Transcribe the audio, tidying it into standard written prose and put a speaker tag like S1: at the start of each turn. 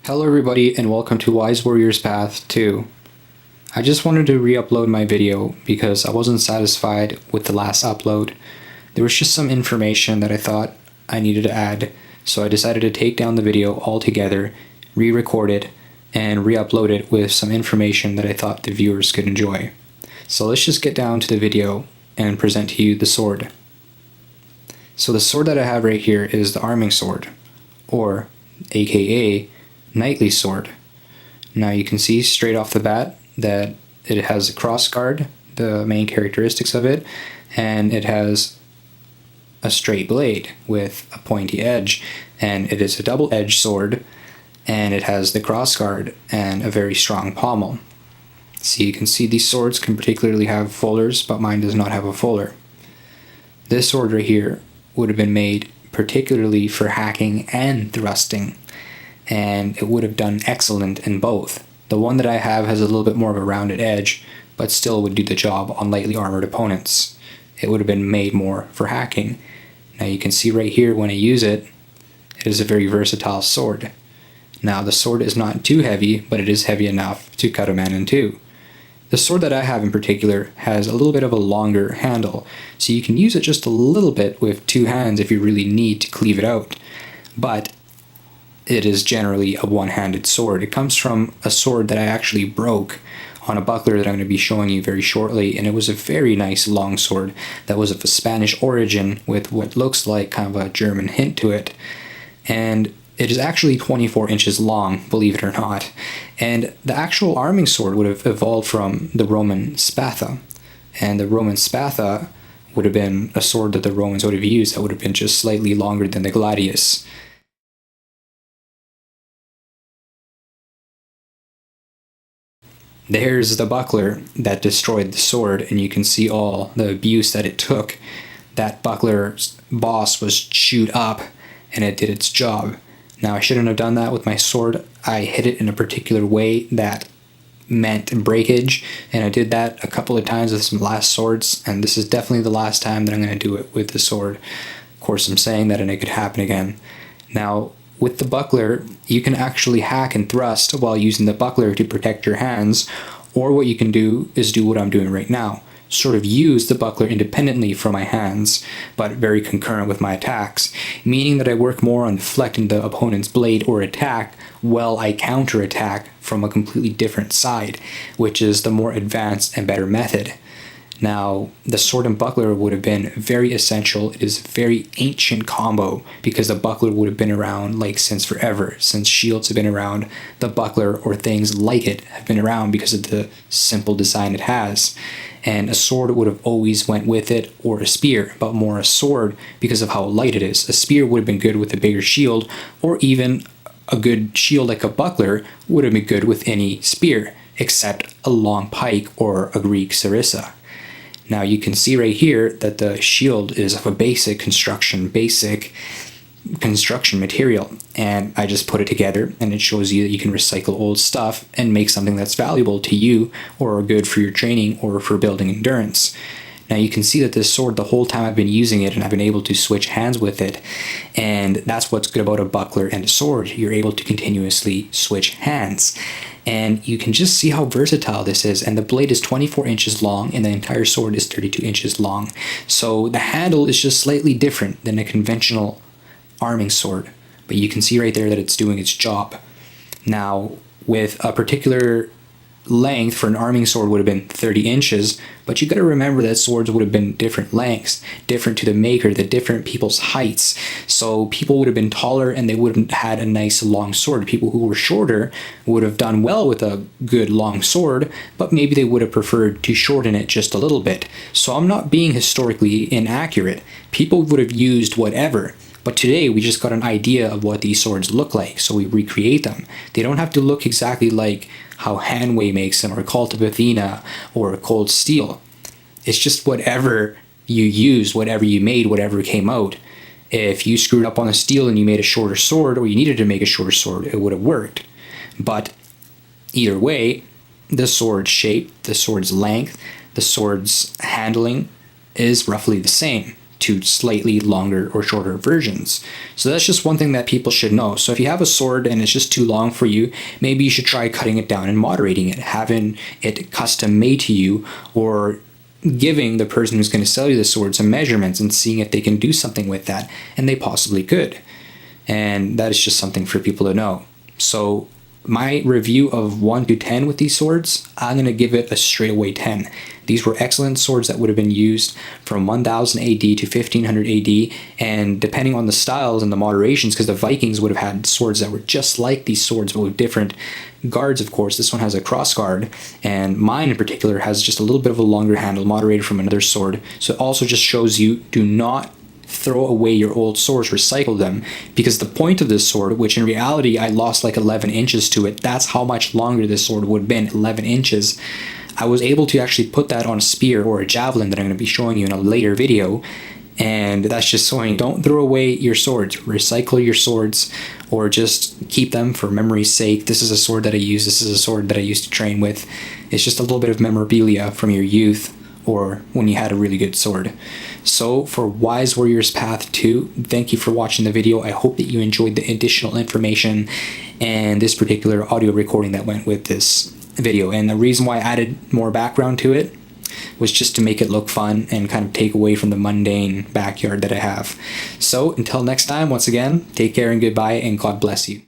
S1: Hello everybody and welcome to Wise Warrior's Path 2. I just wanted to re-upload my video because I wasn't satisfied with the last upload. There was just some information that I thought I needed to add, so I decided to take down the video altogether, re-record it, and re-upload it with some information that I thought the viewers could enjoy. So let's just get down to the video and present to you the sword. So the sword that I have right here is the arming sword, or aka knightly sword. Now you can see straight off the bat that it has a cross guard, the main characteristics of it, and it has a straight blade with a pointy edge, and it is a double-edged sword, and it has the cross guard and a very strong pommel. So you can see these swords can particularly have fullers, but mine does not have a fuller. This sword right here would have been made particularly for hacking and thrusting, and it would have done excellent in both. The one that I have has a little bit more of a rounded edge, but still would do the job on lightly armored opponents. It would have been made more for hacking. Now you can see right here when I use it, it is a very versatile sword. Now the sword is not too heavy, but it is heavy enough to cut a man in two. The sword that I have in particular has a little bit of a longer handle, so you can use it just a little bit with two hands if you really need to cleave it out. But it is generally a one-handed sword. It comes from a sword that I actually broke on a buckler that I'm going to be showing you very shortly, and it was a very nice long sword that was of a Spanish origin with what looks like kind of a German hint to it. And it is actually 24 inches long, believe it or not. And the actual arming sword would have evolved from the Roman Spatha. And the Roman Spatha would have been a sword that the Romans would have used that would have been just slightly longer than the gladius. There's the buckler that destroyed the sword, and you can see all the abuse that it took. That buckler's boss was chewed up, and it did its job. Now, I shouldn't have done that with my sword. I hit it in a particular way that meant breakage, and I did that a couple of times with some last swords, and this is definitely the last time that I'm going to do it with the sword. Of course, I'm saying that, and it could happen again. Now, with the buckler, you can actually hack and thrust while using the buckler to protect your hands, or what you can do is do what I'm doing right now. Sort of use the buckler independently from my hands, but very concurrent with my attacks, meaning that I work more on deflecting the opponent's blade or attack while I counterattack from a completely different side, which is the more advanced and better method. Now, the sword and buckler would have been very essential. It is a very ancient combo because the buckler would have been around like since forever. Since shields have been around, the buckler or things like it have been around because of the simple design it has. And a sword would have always went with it, or a spear, but more a sword because of how light it is. A spear would have been good with a bigger shield, or even a good shield like a buckler would have been good with any spear, except a long pike or a Greek sarissa. Now you can see right here that the shield is of a basic construction material, and I just put it together, and it shows you that you can recycle old stuff and make something that's valuable to you or good for your training or for building endurance. Now you can see that this sword, the whole time I've been using it, and I've been able to switch hands with it, and that's what's good about a buckler and a sword. You're able to continuously switch hands, and you can just see how versatile this is. And the blade is 24 inches long, and the entire sword is 32 inches long. So the handle is just slightly different than a conventional arming sword, but you can see right there that it's doing its job. Now, with a particular length for an arming sword would have been 30 inches, but you got to remember that swords would have been different lengths, different to the maker, the different people's heights. So people would have been taller and they wouldn't have had a nice long sword. People who were shorter would have done well with a good long sword, but maybe they would have preferred to shorten it just a little bit. So I'm not being historically inaccurate. People would have used whatever. But today we just got an idea of what these swords look like, so we recreate them. They don't have to look exactly like how Hanway makes them, or Cult of Athena, or Cold Steel. It's just whatever you used, whatever you made, whatever came out. If you screwed up on the steel and you made a shorter sword, or you needed to make a shorter sword, it would have worked. But either way, the sword's shape, the sword's length, the sword's handling is roughly the same. to slightly longer or shorter versions. So that's just one thing that people should know. So if you have a sword and it's just too long for you, maybe you should try cutting it down and moderating it, having it custom made to you, or giving the person who's going to sell you the sword some measurements and seeing if they can do something with that, and they possibly could. And that is just something for people to know. So my review of 1 to 10 with these swords, I'm going to give it a straightaway 10. These were excellent swords that would have been used from 1000 AD to 1500 AD, and depending on the styles and the moderations, because the Vikings would have had swords that were just like these swords but with different guards, of course. This one has a cross guard, and mine in particular has just a little bit of a longer handle moderated from another sword. So it also just shows you, do not throw away your old swords, recycle them, because the point of this sword, which in reality I lost like 11 inches to it, that's how much longer this sword would have been, 11 inches. I was able to actually put that on a spear or a javelin that I'm going to be showing you in a later video, and that's just showing, don't throw away your swords, recycle your swords, or just keep them for memory's sake. This is a sword that I use, this is a sword that I used to train with. It's just a little bit of memorabilia from your youth, or when you had a really good sword. So for Wise Warrior's Path 2, thank you for watching the video. I hope that you enjoyed the additional information and this particular audio recording that went with this video. And the reason why I added more background to it was just to make it look fun and kind of take away from the mundane backyard that I have. So until next time, once again, take care and goodbye, and God bless you.